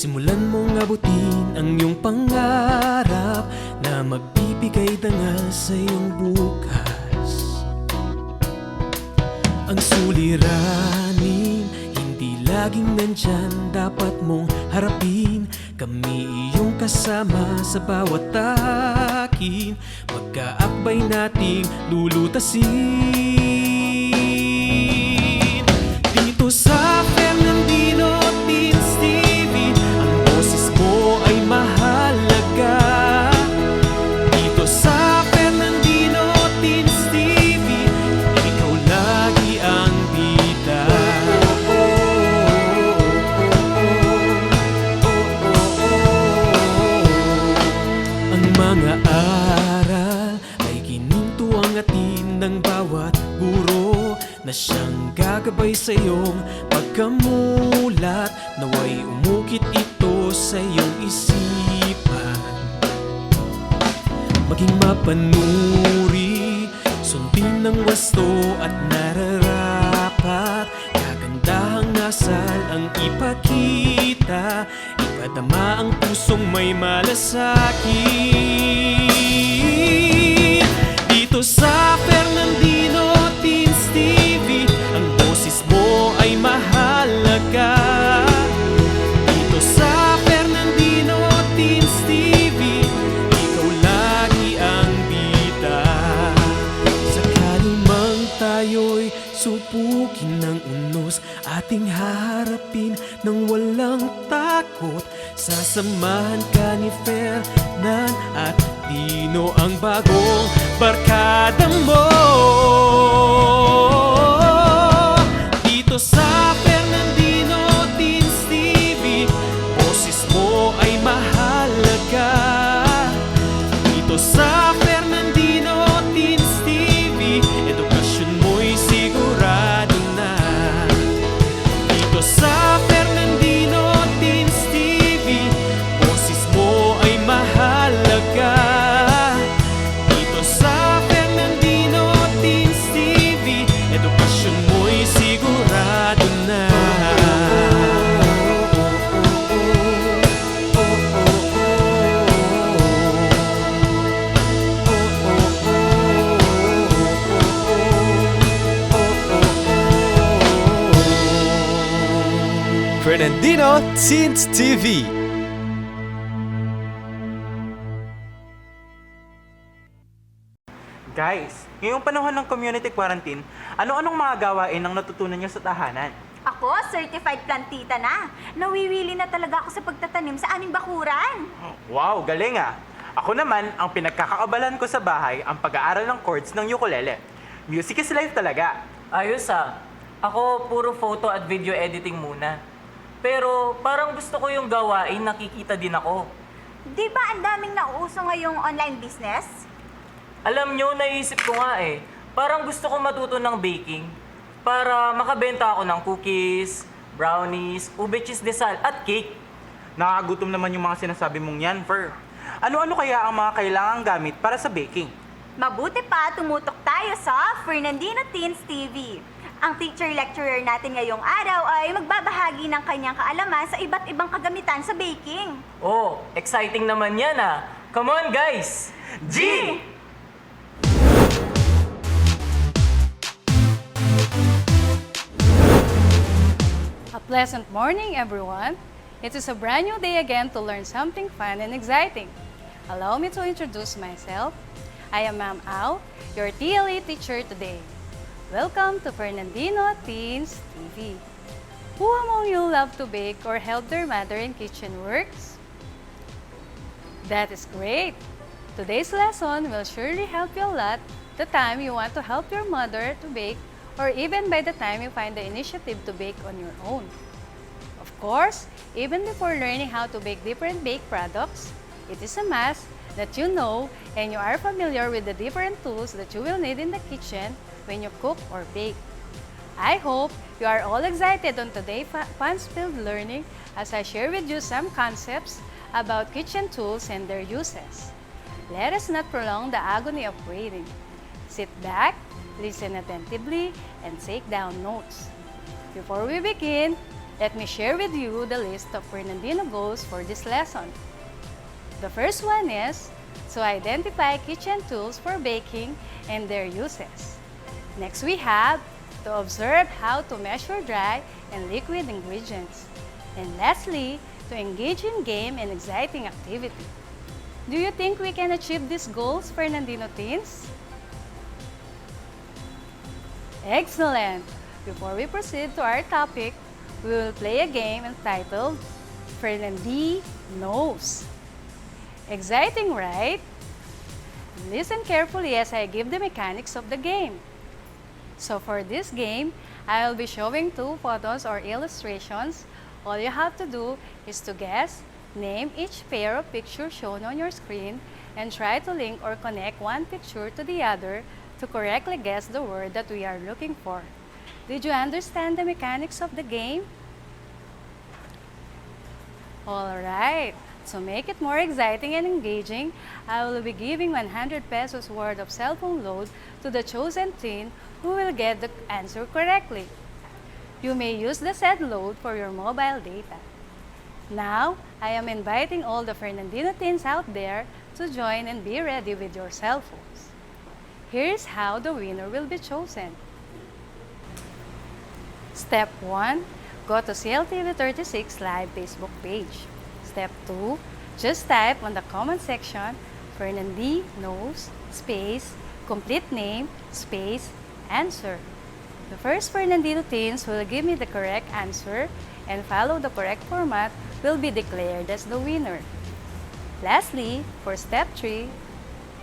Simulan mong abutin ang iyong pangarap na magbibigay dangal sa iyong bukas. Ang suliranin, hindi laging nandyan, dapat mong harapin. Kami iyong kasama sa bawat akin, magkaakbay nating lulutasin. Dito sa Fernandino Teens TV, ang boses mo ay mahalaga. Dito sa Fernandino Teens TV, ikaw lagi ang bida. Ang mga aral ay gininto ang atin ng bawat guro na siyang gagabay sa iyong pagkamulat. Naway umukit ito sa iyong isipan, maging mapanuri, sundin ng wasto at nararapat. Kagandahang asal ang ipakita, ipadama ang pusong may malasakit. Dito sa Fernandino Teens TV, ang boses mo ay mahalaga. Dito sa Fernandino Teens TV, ikaw lagi ang bida. Sakali mang tayo'y subukin ng unos, ating haharapin ng walang takot. Sasamahan ka ni Fernan at Dino, ang bagong barkada mo. Dito sa Fernandino Teens TV, boses mo ay mahalaga. Dito sa Fernandino Teens TV, edukasyon mo'y sigurado na. Dito sa Fernandino Teens TV, boses mo ay mahalaga. Dito sa Fernandino Teens TV, edukasyon mo'y sigurado na. Fernandino Teens TV. Guys, ngayong panahon ng community quarantine, ano-anong mga gawain ang natutunan niyo sa tahanan? Ako, certified plantita na. Nawiwili na talaga ako sa pagtatanim sa aming bakuran. Wow, galing ah! Ako naman, ang pinagkakaabalan ko sa bahay, ang pag-aaral ng chords ng ukulele. Music is life talaga. Ayos ah. Ako, puro photo at video editing muna. Pero parang gusto ko yung gawain, nakikita din ako. Di ba ang daming nauuso ngayong online business? Alam nyo, naisip ko nga eh. Parang gusto ko matuto ng baking para makabenta ako ng cookies, brownies, ube cheese desal at cake. Nakakagutom naman yung mga sinasabi mong yan, Fer. Ano-ano kaya ang mga kailangang gamit para sa baking? Mabuti pa, tumutok tayo sa Fernandino Teens TV. Ang teacher-lecturer natin ngayong araw ay magbabahagi ng kanyang kaalaman sa iba't ibang kagamitan sa baking. Oh, exciting naman yan ah. Come on guys! G! A pleasant morning, everyone. It is a brand new day again to learn something fun and exciting. Allow me to introduce myself. I am Ma'am Au, your TLA teacher today. Welcome to Fernandino Teens TV. Who among you love to bake or help their mother in kitchen works? That is great. Today's lesson will surely help you a lot the time you want to help your mother to bake, or even by the time you find the initiative to bake on your own. Of course, even before learning how to bake different bake products, it is a must that you know and you are familiar with the different tools that you will need in the kitchen when you cook or bake. I hope you are all excited on today's fun-filled learning as I share with you some concepts about kitchen tools and their uses. Let us not prolong the agony of waiting. Sit back, listen attentively, and take down notes. Before we begin, let me share with you the list of Fernandino goals for this lesson. The first one is to identify kitchen tools for baking and their uses. Next, we have to observe how to measure dry and liquid ingredients. And lastly, to engage in game and exciting activity. Do you think we can achieve these goals, Fernandino teens? Excellent! Before we proceed to our topic, we will play a game entitled Fernandi Knows. Exciting, right? Listen carefully as I give the mechanics of the game. So for this game, I will be showing two photos or illustrations. All you have to do is to guess, name each pair of pictures shown on your screen, and try to link or connect one picture to the other to correctly guess the word that we are looking for. Did you understand the mechanics of the game? Alright, to make it more exciting and engaging, I will be giving 100 pesos worth of cell phone load to the chosen teen who will get the answer correctly. You may use the said load for your mobile data. Now, I am inviting all the Fernandino teens out there to join and be ready with your cell phones. Here's how the winner will be chosen. Step 1. Go to CLTV36 Live Facebook page. Step 2. Just type on the comment section, Fernandi knows, space, complete name, space, answer. The first Fernandino teens who will give me the correct answer and follow the correct format will be declared as the winner. Lastly, for step 3,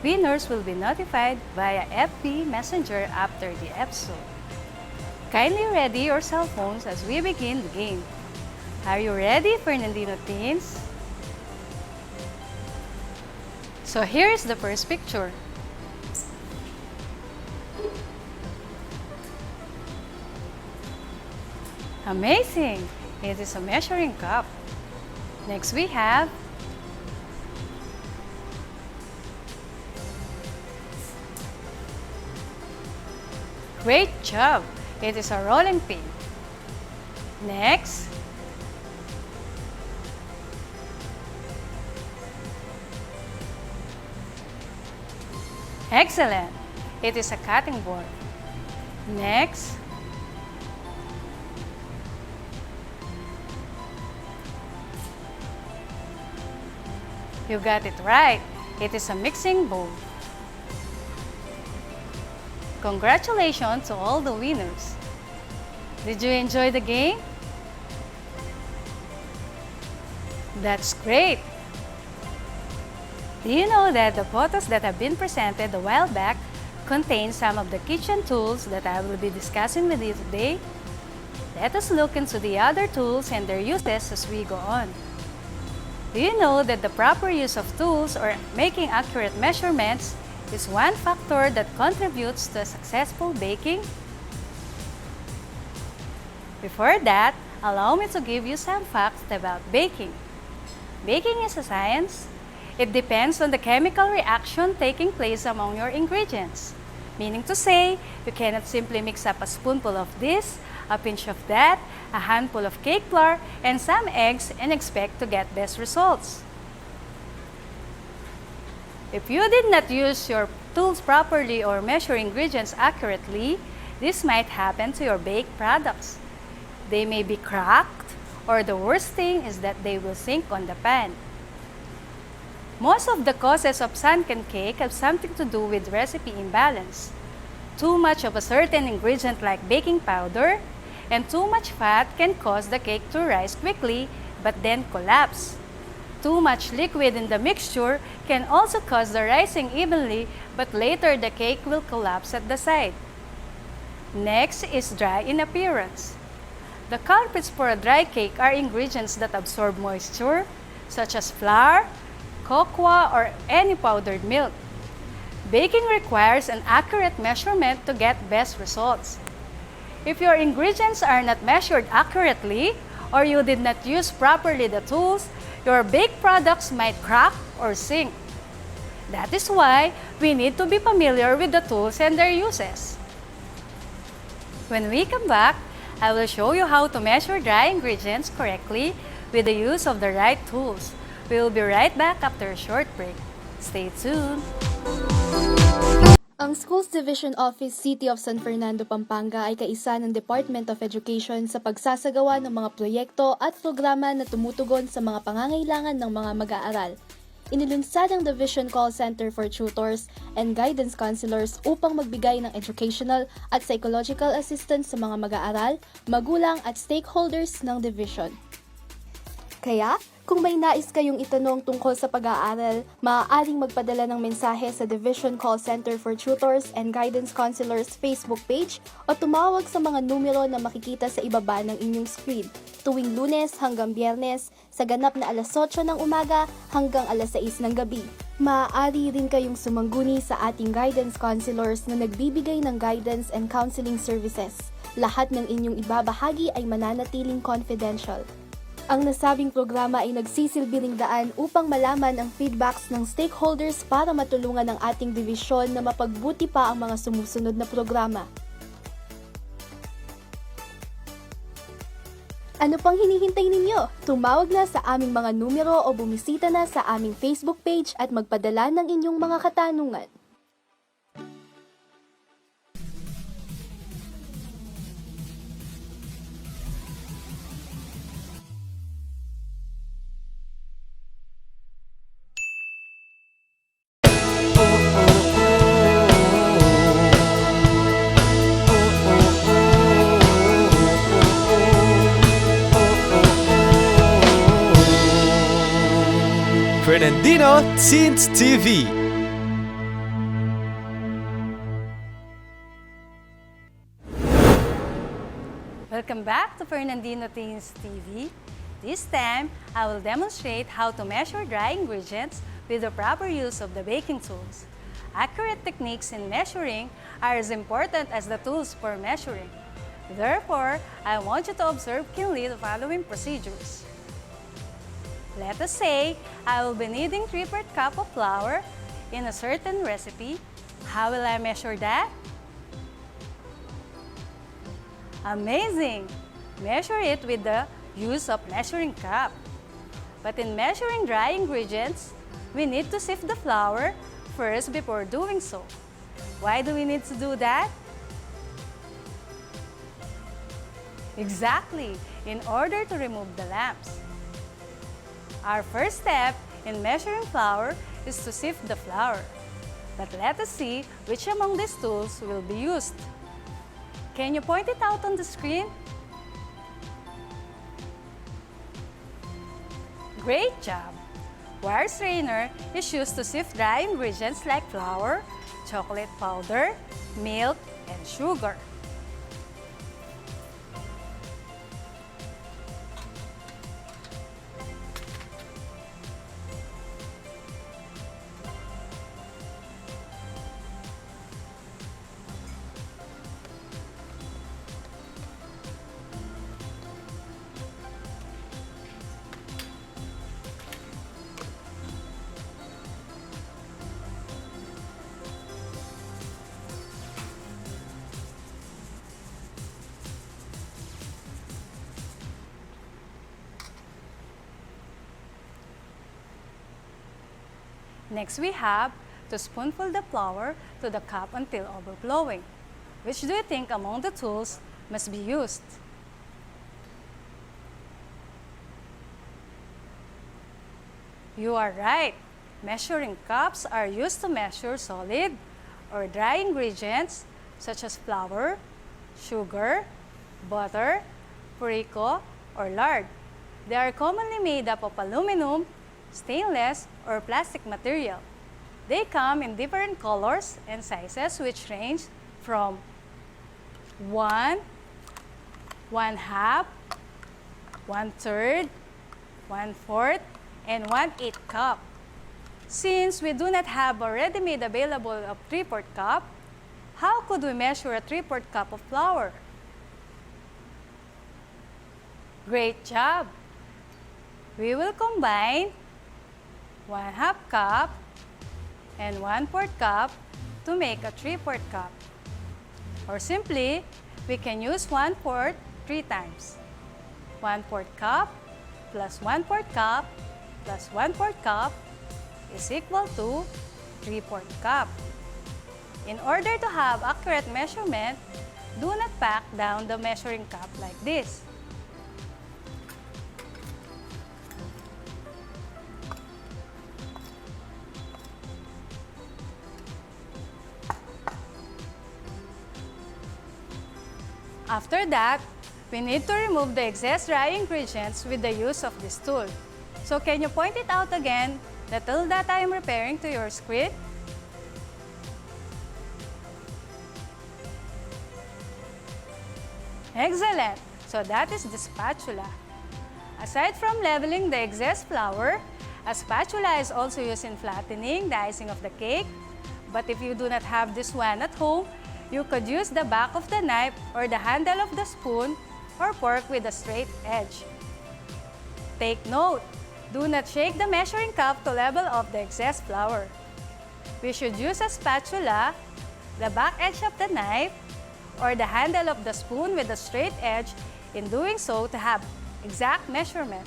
winners will be notified via FB Messenger after the episode. Kindly ready your cell phones as we begin the game. Are you ready, Fernandino teens? So here is the first picture. Amazing! It is a measuring cup. Next we have great job! It is a rolling pin. Next, excellent! It is a cutting board. Next, you got it right. It is a mixing bowl. Congratulations to all the winners. Did you enjoy the game? That's great. Do you know that the photos that have been presented a while back contain some of the kitchen tools that I will be discussing with you today? Let us look into the other tools and their uses as we go on. Do you know that the proper use of tools or making accurate measurements is one factor that contributes to successful baking? Before that, allow me to give you some facts about baking. Baking is a science. It depends on the chemical reaction taking place among your ingredients. Meaning to say, you cannot simply mix up a spoonful of this, a pinch of that, a handful of cake flour, and some eggs and expect to get best results. If you did not use your tools properly or measure ingredients accurately, this might happen to your baked products. They may be cracked, or the worst thing is that they will sink on the pan. Most of the causes of sunken cake have something to do with recipe imbalance. Too much of a certain ingredient like baking powder and too much fat can cause the cake to rise quickly but then collapse. Too much liquid in the mixture can also cause the rising evenly, but later the cake will collapse at the side. Next is dry in appearance. The culprits for a dry cake are ingredients that absorb moisture, such as flour, cocoa, or any powdered milk. Baking requires an accurate measurement to get best results. If your ingredients are not measured accurately, or you did not use properly the tools, your baked products might crack or sink. That is why we need to be familiar with the tools and their uses. When we come back, I will show you how to measure dry ingredients correctly with the use of the right tools. We will be right back after a short break. Stay tuned! Ang Schools Division Office City of San Fernando, Pampanga ay kaisa ng Department of Education sa pagsasagawa ng mga proyekto at programa na tumutugon sa mga pangangailangan ng mga mag-aaral. Inilunsad ang Division Call Center for Tutors and Guidance Counselors upang magbigay ng educational at psychological assistance sa mga mag-aaral, magulang at stakeholders ng division. Kaya, kung may nais kayong itanong tungkol sa pag-aaral, maaaring magpadala ng mensahe sa Division Call Center for Tutors and Guidance Counselors Facebook page o tumawag sa mga numero na makikita sa ibaba ng inyong screen tuwing Lunes hanggang Biyernes sa ganap na alas 8 ng umaga hanggang alas 6 ng gabi. Maaari rin kayong sumangguni sa ating guidance counselors na nagbibigay ng guidance and counseling services. Lahat ng inyong ibabahagi ay mananatiling confidential. Ang nasabing programa ay nagsisilbing daan upang malaman ang feedbacks ng stakeholders para matulungan ang ating divisyon na mapagbuti pa ang mga sumusunod na programa. Ano pang hinihintay ninyo? Tumawag na sa aming mga numero o bumisita na sa aming Facebook page at magpadala ng inyong mga katanungan. Fernandino Teens TV. Welcome back to Fernandino Teens TV. This time, I will demonstrate how to measure dry ingredients with the proper use of the baking tools. Accurate techniques in measuring are as important as the tools for measuring. Therefore, I want you to observe keenly the following procedures. Let us say, I will be needing 3/4 cup of flour in a certain recipe. How will I measure that? Amazing! Measure it with the use of measuring cup. But in measuring dry ingredients, we need to sift the flour first before doing so. Why do we need to do that? Exactly, in order to remove the lumps. Our first step in measuring flour is to sift the flour. But let us see which among these tools will be used. Can you point it out on the screen? Great job! Wire strainer is used to sift dry ingredients like flour, chocolate powder, milk, and sugar. Next, we have to spoonful the flour to the cup until overflowing. Which do you think among the tools must be used? You are right. Measuring cups are used to measure solid or dry ingredients such as flour, sugar, butter, perico, or lard. They are commonly made up of aluminum, stainless, or plastic material. They come in different colors and sizes which range from 1, 1/2, 1/3, 1/4, and 1/8 cup. Since we do not have a ready-made available of 3/4 cup, how could we measure a 3/4 cup of flour? Great job! We will combine 1/2 cup and 1/4 cup to make a 3/4 cup. Or simply, we can use 1/4 3 times. 1/4 cup plus 1/4 cup plus 1/4 cup is equal to 3/4 cup. In order to have accurate measurement, do not pack down the measuring cup like this. After that, we need to remove the excess dry ingredients with the use of this tool. So can you point it out again, the tool that I am referring to your screen? Excellent! So that is the spatula. Aside from leveling the excess flour, a spatula is also used in flattening the icing of the cake. But if you do not have this one at home, you could use the back of the knife or the handle of the spoon or fork with a straight edge. Take note, do not shake the measuring cup to level off the excess flour. We should use a spatula, the back edge of the knife, or the handle of the spoon with a straight edge in doing so to have exact measurement.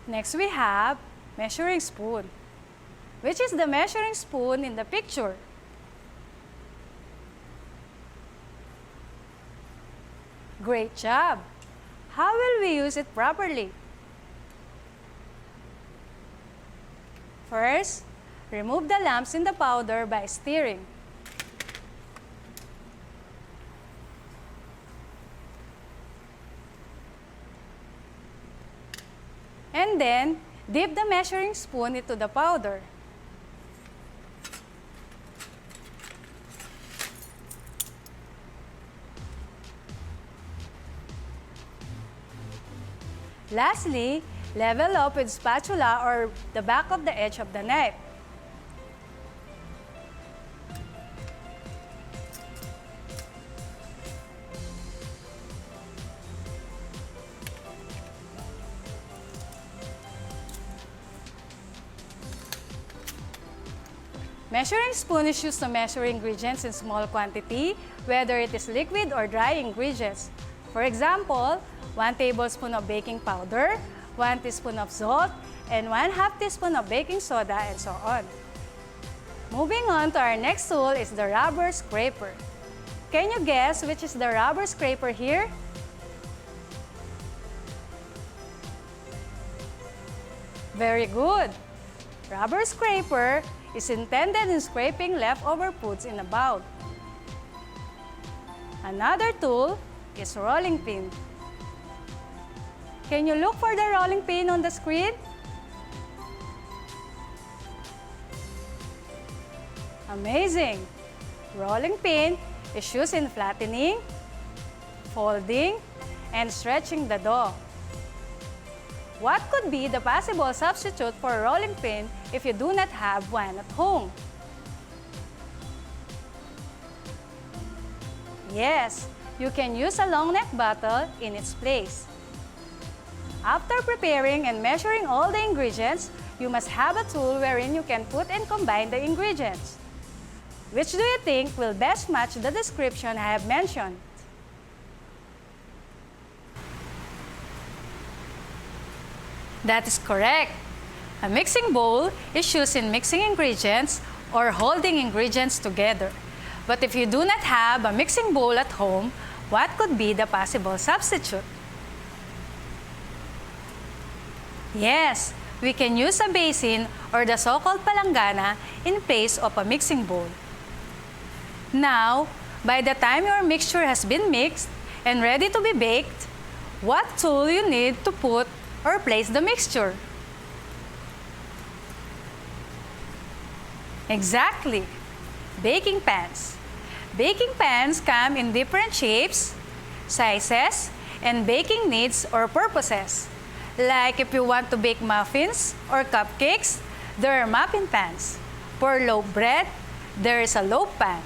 Next we have measuring spoon. Which is the measuring spoon in the picture? Great job! How will we use it properly? First, remove the lumps in the powder by stirring. And then, dip the measuring spoon into the powder. Lastly, level up with spatula or the back of the edge of the knife. Measuring spoon is used to measure ingredients in small quantity, whether it is liquid or dry ingredients. For example, 1 tablespoon of baking powder, 1 teaspoon of salt, and 1/2 teaspoon of baking soda, and so on. Moving on to our next tool is the rubber scraper. Can you guess which is the rubber scraper here? Very good! Rubber scraper is intended in scraping leftover foods in a bowl. Another tool is rolling pin. Can you look for the rolling pin on the screen? Amazing! Rolling pin is used in flattening, folding, and stretching the dough. What could be the possible substitute for a rolling pin if you do not have one at home? Yes, you can use a long neck bottle in its place. After preparing and measuring all the ingredients, you must have a tool wherein you can put and combine the ingredients. Which do you think will best match the description I have mentioned? That is correct. A mixing bowl is used in mixing ingredients or holding ingredients together. But if you do not have a mixing bowl at home, what could be the possible substitute? Yes, we can use a basin or the so-called palanggana in place of a mixing bowl. Now, by the time your mixture has been mixed and ready to be baked, what tool you need to put or place the mixture. Exactly. Baking pans. Baking pans come in different shapes, sizes, and baking needs or purposes. Like if you want to bake muffins or cupcakes, there are muffin pans. For loaf bread, there is a loaf pan.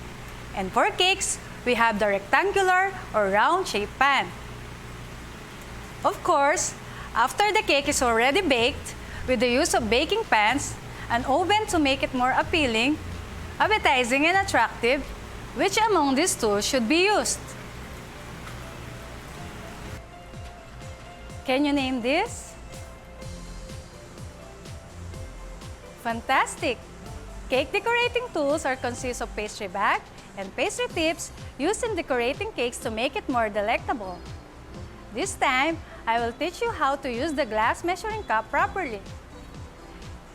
And for cakes, we have the rectangular or round-shaped pan. Of course, after the cake is already baked, with the use of baking pans, an oven to make it more appealing, appetizing, and attractive, which among these tools should be used? Can you name this? Fantastic! Cake decorating tools are consist of pastry bag and pastry tips used in decorating cakes to make it more delectable. This time, I will teach you how to use the glass measuring cup properly.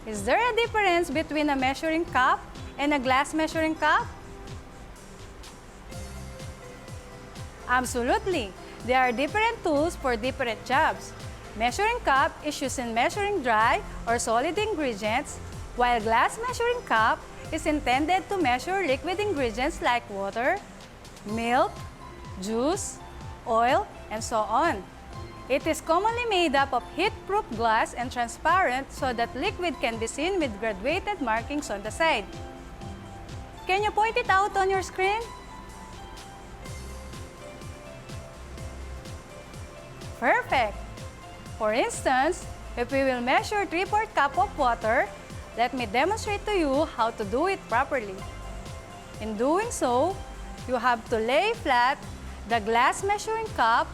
Is there a difference between a measuring cup and a glass measuring cup? Absolutely! There are different tools for different jobs. Measuring cup is used in measuring dry or solid ingredients, while glass measuring cup is intended to measure liquid ingredients like water, milk, juice, oil, and so on. It is commonly made up of heat-proof glass and transparent so that liquid can be seen with graduated markings on the side. Can you point it out on your screen? Perfect! For instance, if we will measure 3/4 cup of water, let me demonstrate to you how to do it properly. In doing so, you have to lay flat the glass measuring cup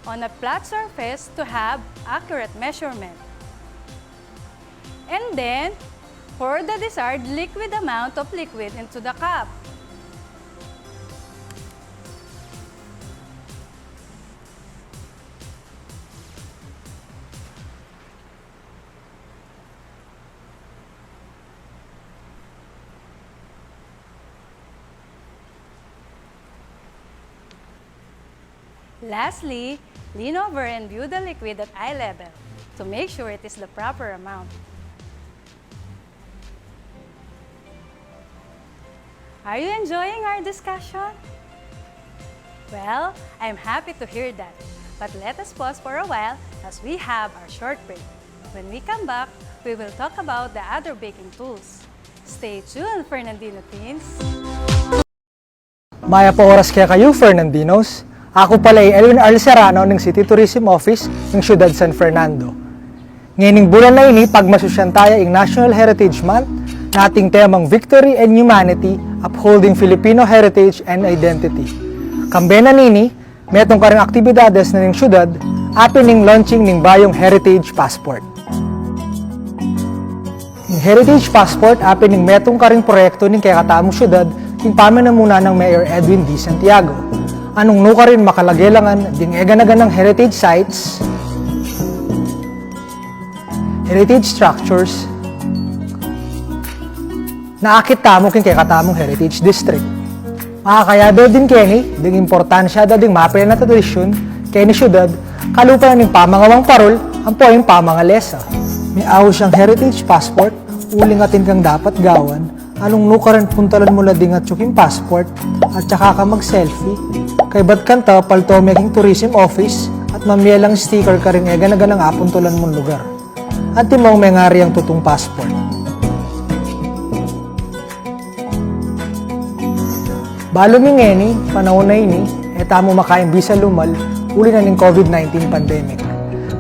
on a flat surface to have accurate measurement. And then, pour the desired liquid amount of liquid into the cup. Lastly, lean over and view the liquid at eye level to make sure it is the proper amount. Are you enjoying our discussion? Well, I'm happy to hear that. But let us pause for a while as we have our short break. When we come back, we will talk about the other baking tools. Stay tuned, Fernandino Teens! Maya po oras kaya kayo, Fernandinos. Ako pala ay Elwin Arl Serrano ng City Tourism Office ng Siyudad San Fernando. Ngayong bulan na ini, pagmasusyantaya ang National Heritage Month, nating temang Victory and Humanity, Upholding Filipino Heritage and Identity. Kambena nini, metong karang aktibidades na ng siyudad, apin ng launching ng bayong Heritage Passport. Yung Heritage Passport, apin ng metong karing proyekto ng kaya katamong siyudad, yung pamanamuna ng Mayor Edwin D. Santiago. Anong nuka rin makalagelangan ding egan-agan ng heritage sites, heritage structures, na akit tamo kin kay katamong heritage district. Makakayado din kini, ding importansya da ding mapil na tradisyon kay ni syudad, kalupa na ning pamangawang parol, ang po yung pamangalesa. May awo siyang heritage passport, uling atin kang dapat gawan, anong nukaran puntalan mo la ding at yung passport, at saka ka mag-selfie, kay ba't kanta palto making tourism office, at mamielang sticker ka rin egan-agan ang apuntulan mong lugar. At timaw may ngari ang tutong passport. Balo mingeni, panahon na ini, etamo makain bisa lumal, uli na ng COVID-19 pandemic.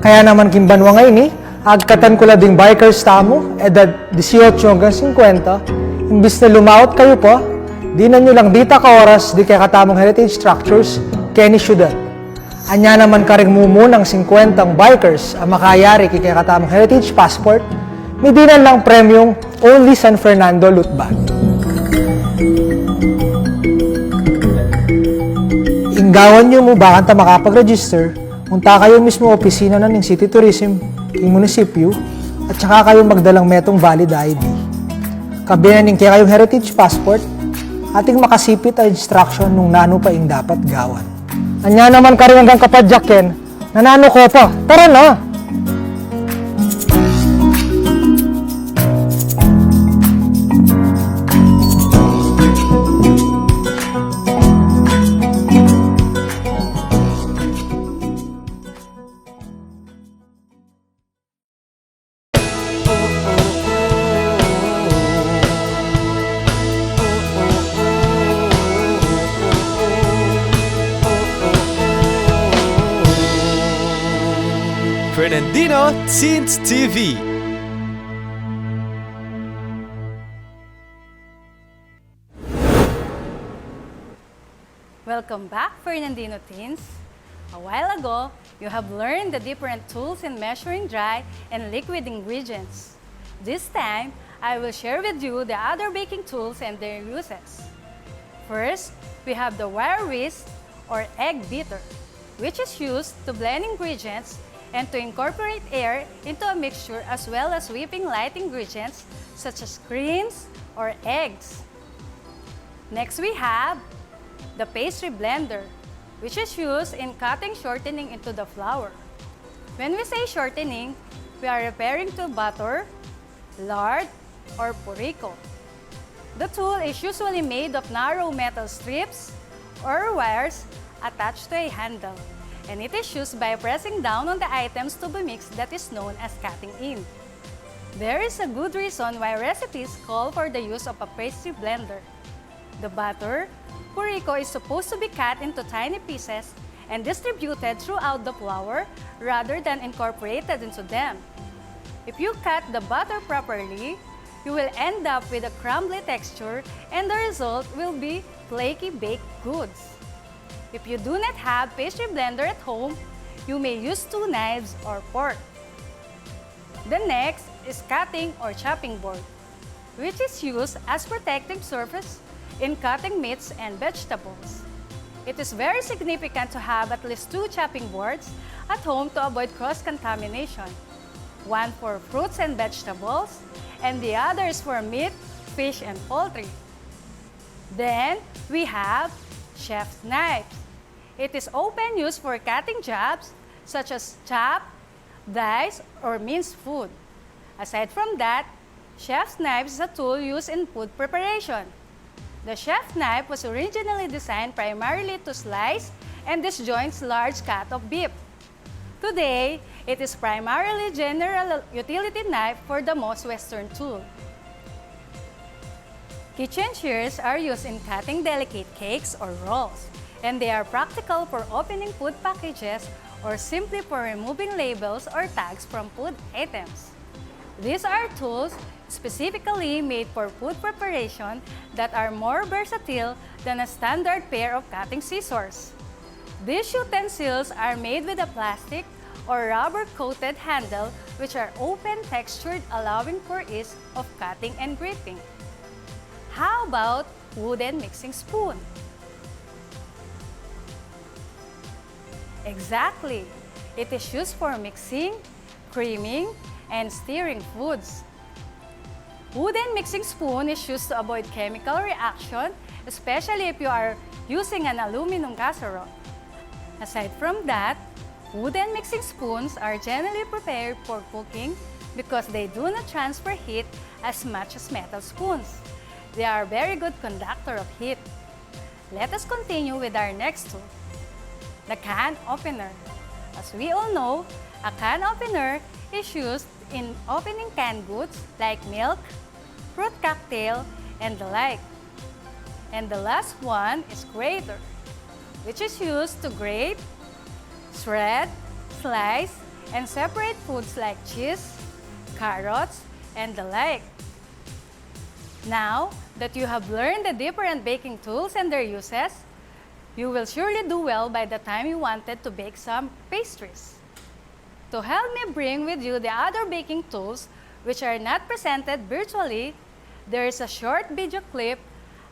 Kaya naman kimbanwa nga ini, agkatan ko la ding bikers tamo, edad 18 hanggang 50, imbis na lumaot kayo po, di na nyo lang dita ka oras di kaya katamong heritage structures kaya ni syudad. Anya naman karing mumunang 50 bikers ang makayari kaya katamong heritage passport, midinan lang premyong only San Fernando loot bag. Inggawan nyo mo bakit ta makapag-register, punta kayo mismo opisina na ng City Tourism, ng munisipyo, at saka kayo magdalang metong valid ID. Kabinan ng kaya kayong heritage passport, ating makasipit ang instruction nung nano pa ing dapat gawan. Anya naman ka rin hanggang kapadyakin, Nanano ko pa. Tara na! Fernandino Teens TV. Welcome back, Fernandino teens. A while ago, you have learned the different tools in measuring dry and liquid ingredients. This time, I will share with you the other baking tools and their uses. First, we have the wire whisk or egg beater, which is used to blend ingredients and to incorporate air into a mixture as well as whipping light ingredients such as creams or eggs. Next, we have the pastry blender, which is used in cutting shortening into the flour. When we say shortening, we are referring to butter, lard, or purico. The tool is usually made of narrow metal strips or wires attached to a handle, and it is used by pressing down on the items to be mixed that is known as cutting in. There is a good reason why recipes call for the use of a pastry blender. The butter, purico, is supposed to be cut into tiny pieces and distributed throughout the flour rather than incorporated into them. If you cut the butter properly, you will end up with a crumbly texture and the result will be flaky baked goods. If you do not have pastry blender at home, you may use 2 knives or fork. The next is cutting or chopping board, which is used as protective surface in cutting meats and vegetables. It is very significant to have at least 2 chopping boards at home to avoid cross-contamination. One for fruits and vegetables, and the other is for meat, fish, and poultry. Then, we have chef's knives. It is often used for cutting jobs such as chop, dice, or minced food. Aside from that, chef's knife is a tool used in food preparation. The chef knife was originally designed primarily to slice and disjoint large cut of beef. Today, it is primarily general utility knife for the most Western tool. Kitchen shears are used in cutting delicate cakes or rolls, and they are practical for opening food packages or simply for removing labels or tags from food items. These are tools specifically made for food preparation that are more versatile than a standard pair of cutting scissors. These utensils are made with a plastic or rubber-coated handle which are open textured, allowing for ease of cutting and gripping. How about wooden mixing spoon? Exactly! It is used for mixing, creaming, and stirring foods. Wooden mixing spoon is used to avoid chemical reaction, especially if you are using an aluminum casserole. Aside from that, wooden mixing spoons are generally prepared for cooking because they do not transfer heat as much as metal spoons. They are a very good conductor of heat. Let us continue with our next tool, the can opener. As we all know, a can opener is used in opening canned goods like milk, fruit cocktail, and the like. And the last one is grater, which is used to grate, shred, slice, and separate foods like cheese, carrots, and the like. Now that you have learned the different baking tools and their uses, you will surely do well by the time you wanted to bake some pastries. To help me bring with you the other baking tools which are not presented virtually, there is a short video clip.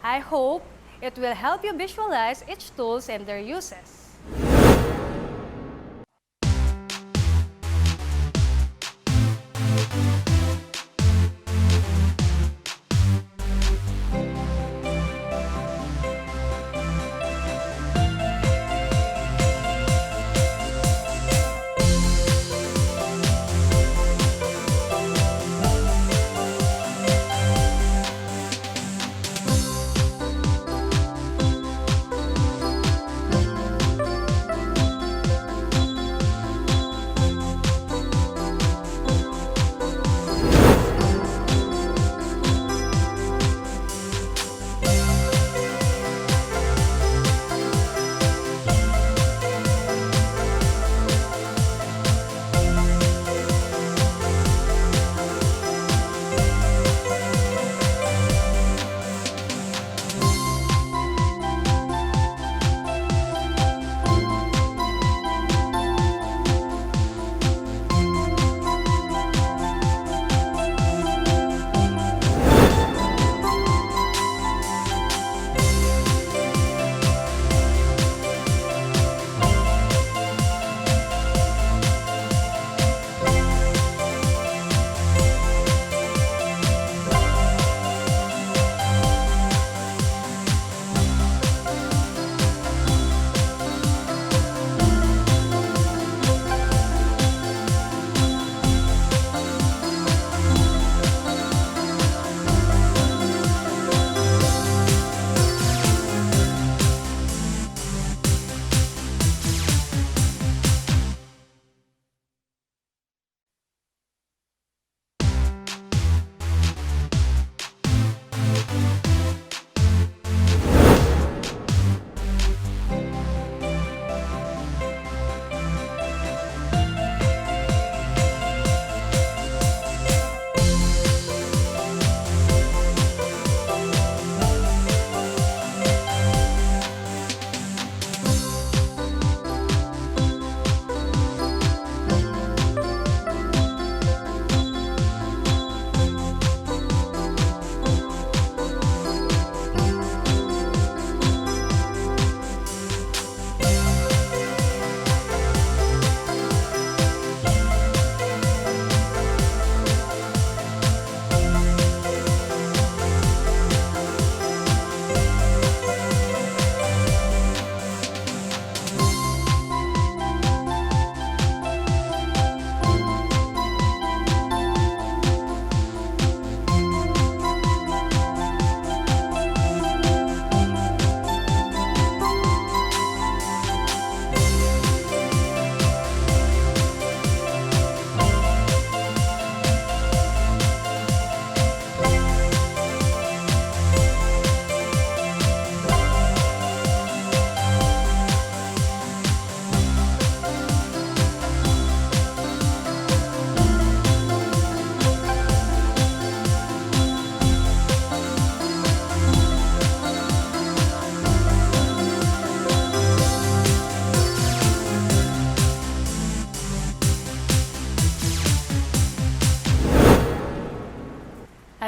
I hope it will help you visualize each tools and their uses.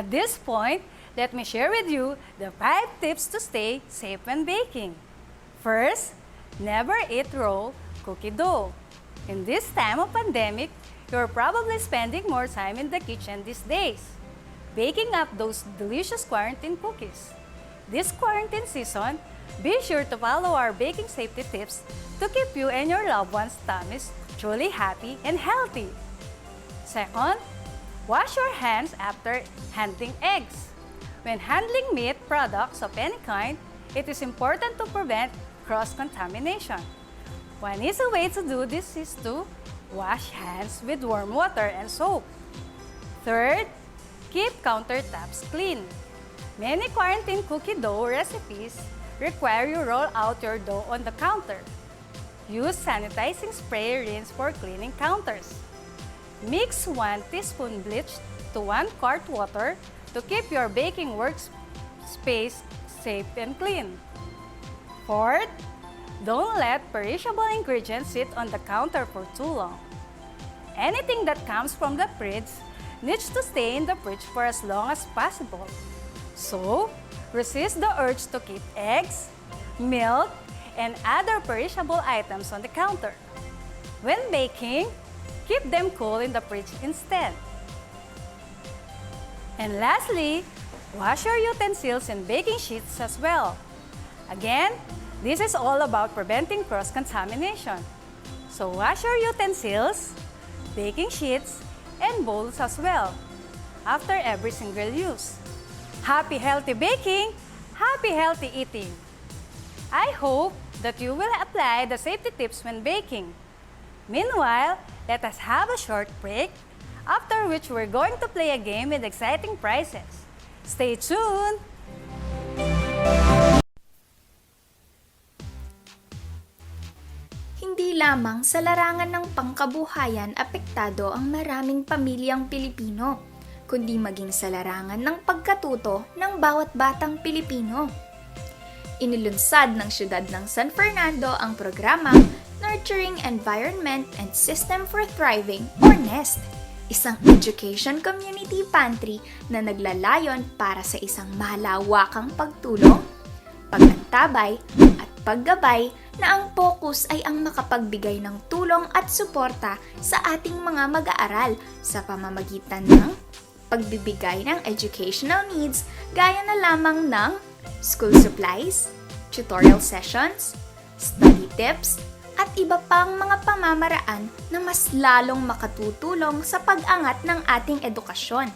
At this point, let me share with you the 5 tips to stay safe when baking. First, never eat raw cookie dough. In this time of pandemic, you're probably spending more time in the kitchen these days, baking up those delicious quarantine cookies. This quarantine season, be sure to follow our baking safety tips to keep you and your loved ones' tummies truly happy and healthy. Second, wash your hands after handling eggs. When handling meat products of any kind, it is important to prevent cross-contamination. One easy way to do this is to wash hands with warm water and soap. Third, keep countertops clean. Many quarantine cookie dough recipes require you roll out your dough on the counter. Use sanitizing spray rinse for cleaning counters. Mix 1 teaspoon bleach to 1 quart water to keep your baking workspace safe and clean. Fourth, don't let perishable ingredients sit on the counter for too long. Anything that comes from the fridge needs to stay in the fridge for as long as possible. So, resist the urge to keep eggs, milk, and other perishable items on the counter. When baking, keep them cool in the fridge instead. And lastly, wash your utensils and baking sheets as well. Again, this is all about preventing cross-contamination. So wash your utensils, baking sheets, and bowls as well after every single use. Happy healthy baking! Happy healthy eating! I hope that you will apply the safety tips when baking. Meanwhile, let us have a short break, after which we're going to play a game with exciting prizes. Stay tuned! Hindi lamang sa larangan ng pangkabuhayan apektado ang maraming pamilyang Pilipino, kundi maging sa larangan ng pagkatuto ng bawat batang Pilipino. Inilunsad ng siyudad ng San Fernando ang programang Nurturing Environment and System for Thriving or NEST, isang education community pantry na naglalayon para sa isang malawakang pagtulong, pagtantabay at paggabay na ang focus ay ang makapagbigay ng tulong at suporta sa ating mga mag-aaral sa pamamagitan ng pagbibigay ng educational needs gaya na lamang ng school supplies, tutorial sessions, study tips, at iba pang mga pamamaraan na mas lalong makatutulong sa pag-angat ng ating edukasyon.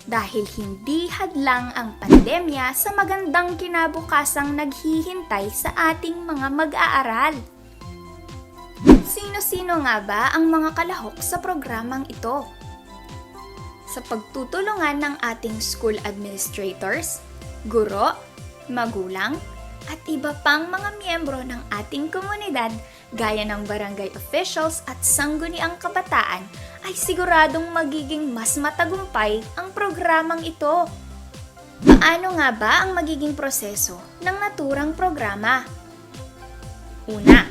Dahil hindi hadlang ang pandemya sa magandang kinabukasang naghihintay sa ating mga mag-aaral. Sino-sino nga ba ang mga kalahok sa programang ito? Sa pagtutulungan ng ating school administrators, guro, magulang, at iba pang mga miyembro ng ating komunidad gaya ng barangay officials at sangguniang kabataan ay siguradong magiging mas matagumpay ang programang ito. Paano nga ba ang magiging proseso ng naturang programa? Una,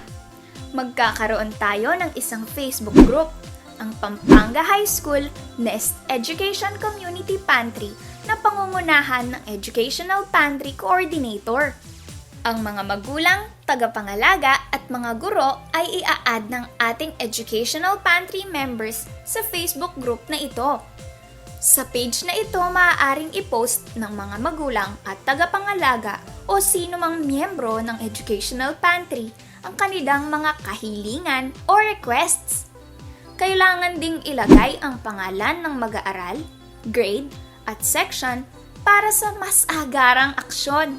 magkakaroon tayo ng isang Facebook group, ang Pampanga High School NEST Education Community Pantry na pangungunahan ng Educational Pantry Coordinator. Ang mga magulang, tagapangalaga at mga guro ay ia-add ng ating Educational Pantry members sa Facebook group na ito. Sa page na ito maaaring i-post ng mga magulang at tagapangalaga o sino mang miyembro ng Educational Pantry ang kanilang mga kahilingan o requests. Kailangan ding ilagay ang pangalan ng mag-aaral, grade at section para sa mas agarang aksyon.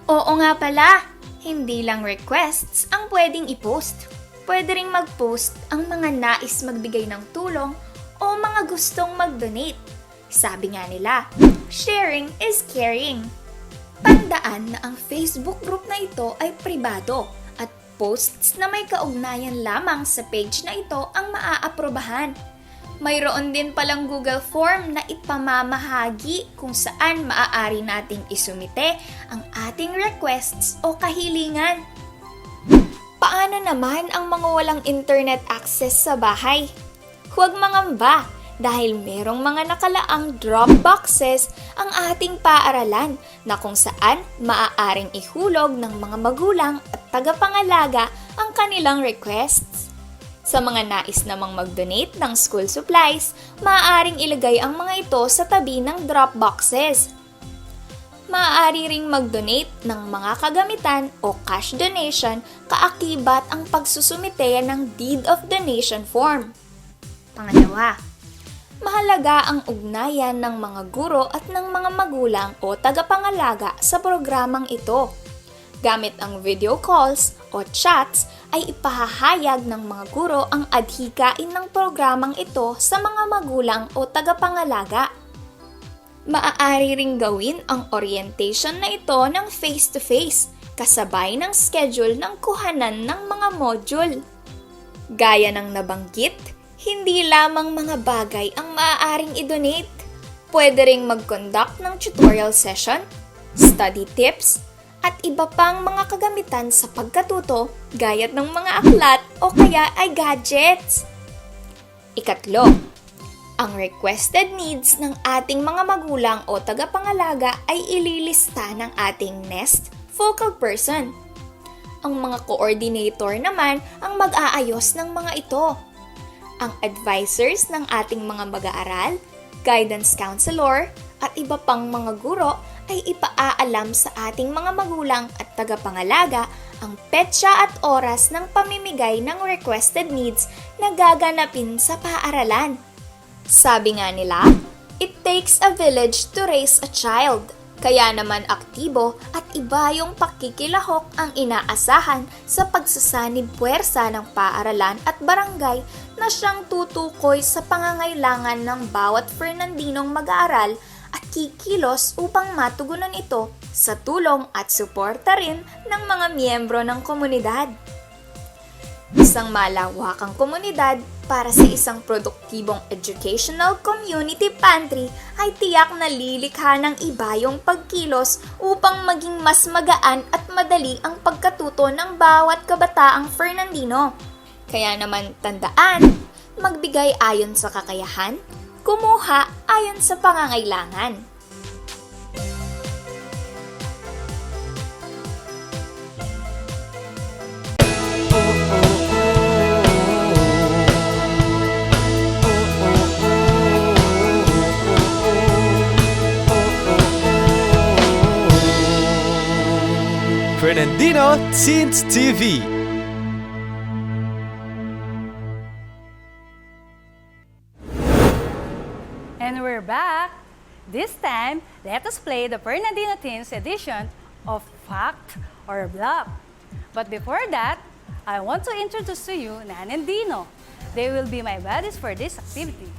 Oo nga pala, hindi lang requests ang pwedeng i-post. Pwede ring mag-post ang mga nais magbigay ng tulong o mga gustong mag-donate. Sabi nga nila, sharing is caring. Tandaan na ang Facebook group na ito ay pribado at posts na may kaugnayan lamang sa page na ito ang maaaprobahan. Mayroon din palang Google Form na ipamamahagi kung saan maaari nating isumite ang ating requests o kahilingan. Paano naman ang mga walang internet access sa bahay? Huwag mangamba dahil merong mga nakalaang drop boxes ang ating paaralan na kung saan maaaring ihulog ng mga magulang at tagapangalaga ang kanilang requests. Sa mga nais namang mag-donate ng school supplies, maaaring ilagay ang mga ito sa tabi ng drop boxes. Maaari ring mag-donate ng mga kagamitan o cash donation kaakibat ang pagsusumite ng deed of donation form. Pangalawa, mahalaga ang ugnayan ng mga guro at ng mga magulang o tagapangalaga sa programang ito. Gamit ang video calls o chats ay ipahahayag ng mga guro ang adhikain ng programang ito sa mga magulang o tagapangalaga. Maaari ring gawin ang orientation na ito ng face-to-face, kasabay ng schedule ng kuhanan ng mga module. Gaya ng nabanggit, hindi lamang mga bagay ang maaaring i-donate. Pwede ring mag-conduct ng tutorial session, study tips, at iba pang mga kagamitan sa pagkatuto gaya ng mga aklat o kaya ay gadgets. Ikatlo, ang requested needs ng ating mga magulang o tagapangalaga ay ililista ng ating NEST focal person. Ang mga coordinator naman ang mag-aayos ng mga ito. Ang advisors ng ating mga mag-aaral, guidance counselor, at iba pang mga guro ay ipaaalam sa ating mga magulang at tagapangalaga ang petsa at oras ng pamimigay ng requested needs na gaganapin sa paaralan. Sabi nga nila, it takes a village to raise a child. Kaya naman aktibo at iba yung pakikilahok ang inaasahan sa pagsasanib puwersa ng paaralan at barangay na siyang tutukoy sa pangangailangan ng bawat Fernandinong mag-aaral at kikilos upang matugunan ito sa tulong at suporta rin ng mga miyembro ng komunidad. Isang malawakang komunidad para sa isang produktibong educational community pantry ay tiyak na lilikha ng iba yung pagkilos upang maging mas magaan at madali ang pagkatuto ng bawat kabataang Fernandino. Kaya naman tandaan, magbigay ayon sa kakayahan, kumuha ayon sa pangangailangan. Fernandino Teens TV. And we're back. This time, let us play the Fernandino Teens edition of Fact or Bluff. But before that, I want to introduce to you Nan and Dino. They will be my buddies for this activity.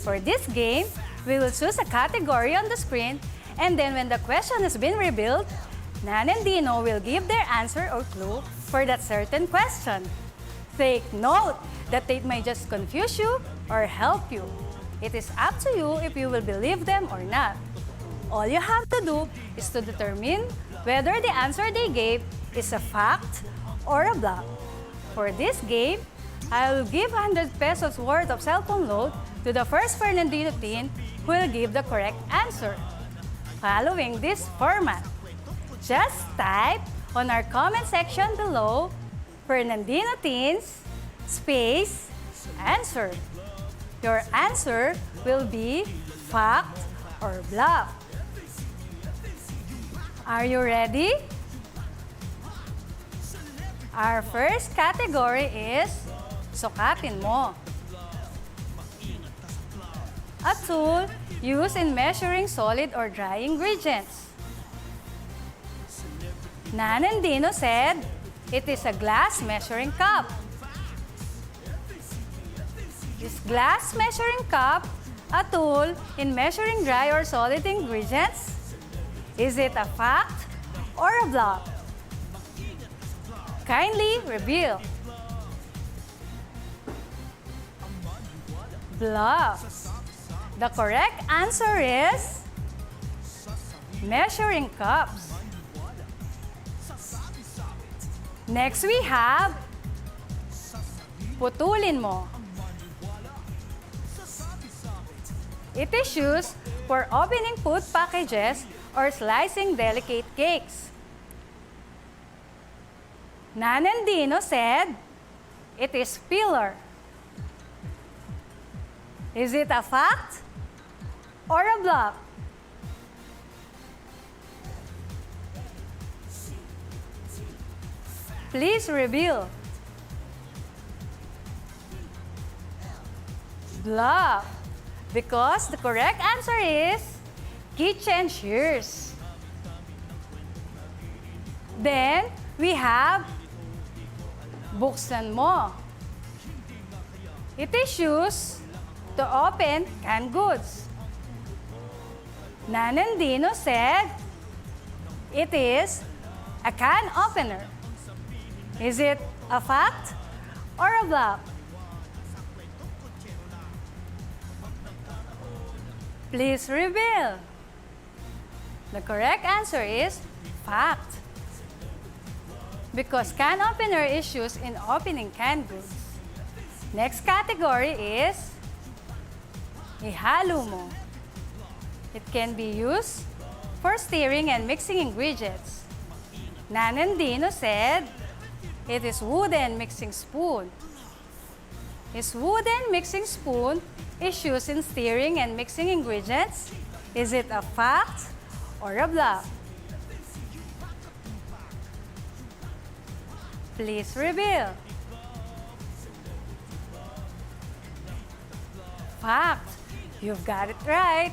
For this game, we will choose a category on the screen, and then when the question has been revealed, Nan and Dino will give their answer or clue for that certain question. Take note that it may just confuse you or help you. It is up to you if you will believe them or not. All you have to do is to determine whether the answer they gave is a fact or a bluff. For this game, I will give 100 pesos worth of cell phone load to the first Fernandino teen who will give the correct answer. Following this format, just type on our comment section below Fernandino teens space answer. Your answer will be fact or bluff. Are you ready? Our first category is sukatin mo. A tool used in measuring solid or dry ingredients. Nan and Dino said it is a glass measuring cup. Is glass measuring cup a tool in measuring dry or solid ingredients? Is it a fact or a bluff? Kindly reveal. Bluff. The correct answer is measuring cups. Next we have putulin mo. It is used for opening food packages or slicing delicate cakes. Nanandino said, it is filler. Is it a fact or a bluff? Please reveal. Bluff. Because the correct answer is kitchen shears. Then, we have buksan mo. It is used to open canned goods. Nanandino said, it is a can opener. Is it a fact or a bluff? Please reveal. The correct answer is fact. Because can opener is used in opening canned goods. Next category is ihalo mo. It can be used for stirring and mixing ingredients. Nanandino said, it is wooden mixing spoon. Is wooden mixing spoon is used in stirring and mixing ingredients? Is it a fact or a bluff? Please reveal. Fact. You've got it right.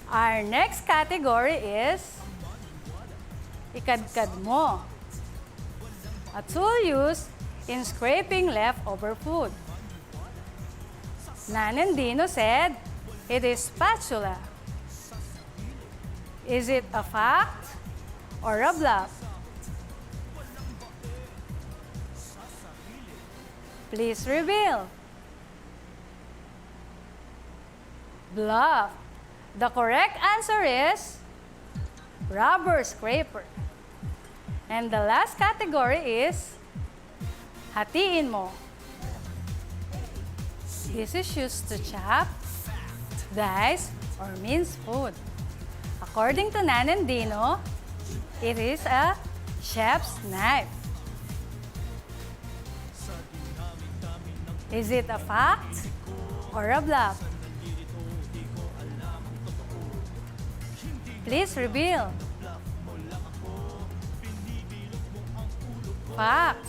Our next category is ikadkad mo. A tool used in scraping leftover food. Nanandino said, it is spatula. Is it a fact or a bluff? Please reveal. Bluff. The correct answer is rubber scraper. And the last category is hatiin mo. This is used to chop, dice, or mince food. According to Nanandino, it is a chef's knife. Is it a fact or a bluff? Please reveal. Fact.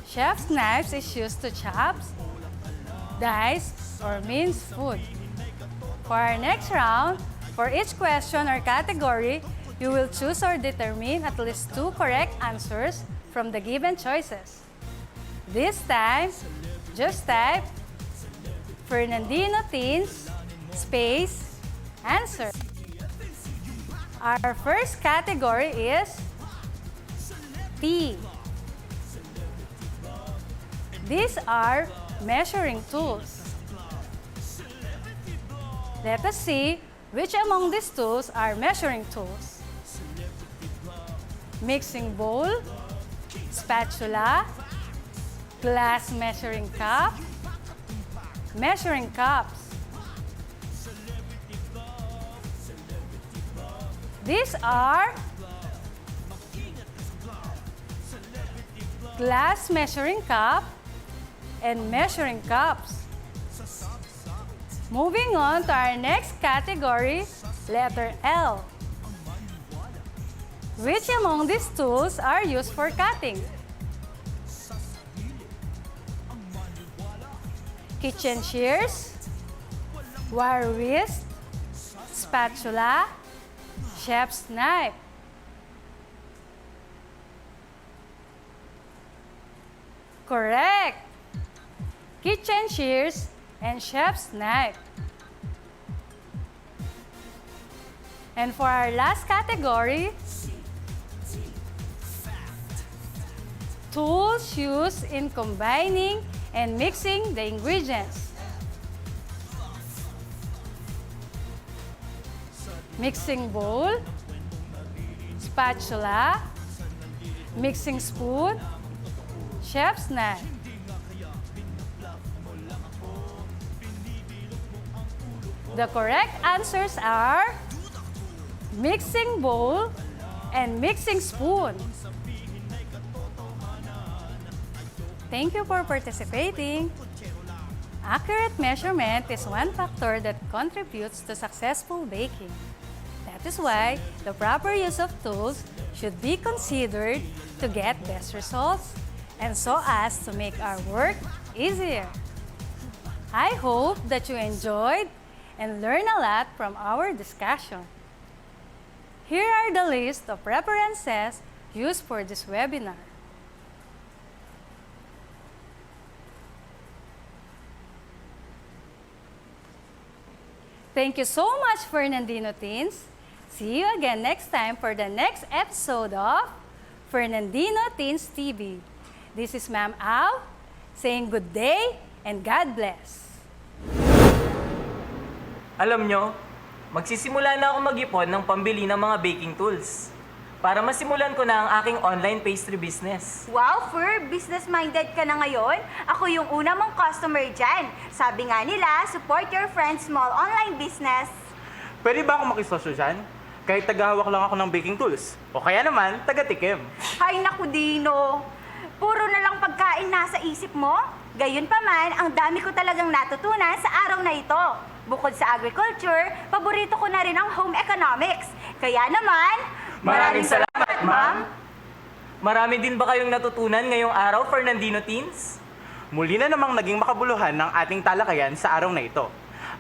Chef's knives is used to chop, dice, or mince food. For our next round, for each question or category, you will choose or determine at least 2 correct answers from the given choices. This time, just type Fernandino Teens space answer. Our first category is tea. These are measuring tools. Let us see which among these tools are measuring tools. Mixing bowl, spatula, glass measuring cup, measuring cups. These are glass measuring cup and measuring cups. Moving on to our next category, letter L. Which among these tools are used for cutting? Kitchen shears, wire whisk, spatula, chef's knife. Correct! Kitchen shears and chef's knife. And for our last category, tools used in combining and mixing the ingredients. Mixing bowl, spatula, mixing spoon, chef's knife. The correct answers are mixing bowl and mixing spoon. Thank you for participating. Accurate measurement is one factor that contributes to successful baking. That is why the proper use of tools should be considered to get best results and so as to make our work easier. I hope that you enjoyed and learned a lot from our discussion. Here are the list of references used for this webinar. Thank you so much, Fernandino Teens. See you again next time for the next episode of Fernandino Teens TV. This is Ma'am Al saying good day and God bless. Alam nyo, magsisimula na ako mag-ipon ng pambili ng mga baking tools para masimulan ko na ang aking online pastry business. Wow, Fer, business-minded ka na ngayon? Ako yung una mong customer dyan. Sabi nga nila, support your friend's small online business. Pwede ba ako makisosyo dyan? Kahit tagahawak lang ako ng baking tools. O kaya naman, taga-tikim. Hay naku, Dino. Puro na lang pagkain nasa isip mo? Gayun pa man, ang dami ko talagang natutunan sa araw na ito. Bukod sa agriculture, paborito ko na rin ang home economics. Kaya naman, Maraming salamat, ma'am. Marami din ba kayong natutunan ngayong araw, Fernandino Teens? Muli na namang naging makabuluhan ng ating talakayan sa araw na ito.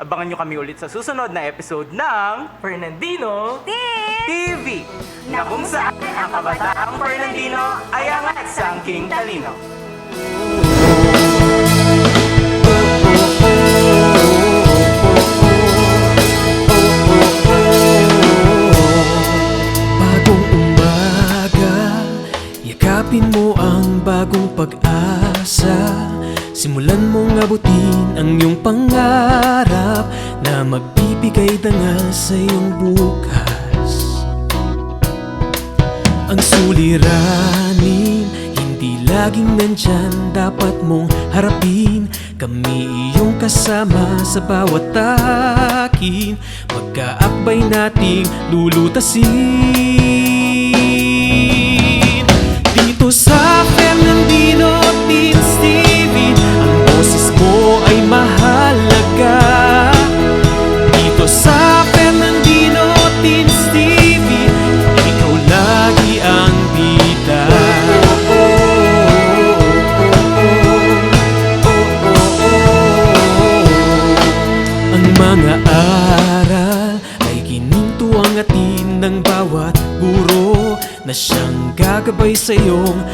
Abangan nyo kami ulit sa susunod na episode ng Fernandino TV, na kung saan ang kabataang Fernandino ay angat sa angking talino. Bagong umaga, yakapin mo ang bagong pag-asa. Simulan mong abutin ang iyong pangarap na magbibigay dangal sa iyong bukas. Ang suliranin, hindi laging nandyan, dapat mong harapin. Kami iyong kasama sa bawat takin, magkaakbay nating lulutasin. Dito sa Fernandino Teens TV, ang boses mo ay mahalaga. Dito sa Fernandino Teens TV, ikaw lagi ang bida. Ang mga aral ay gininto ang atin ng bawat guro na siyang gagabay sa iyong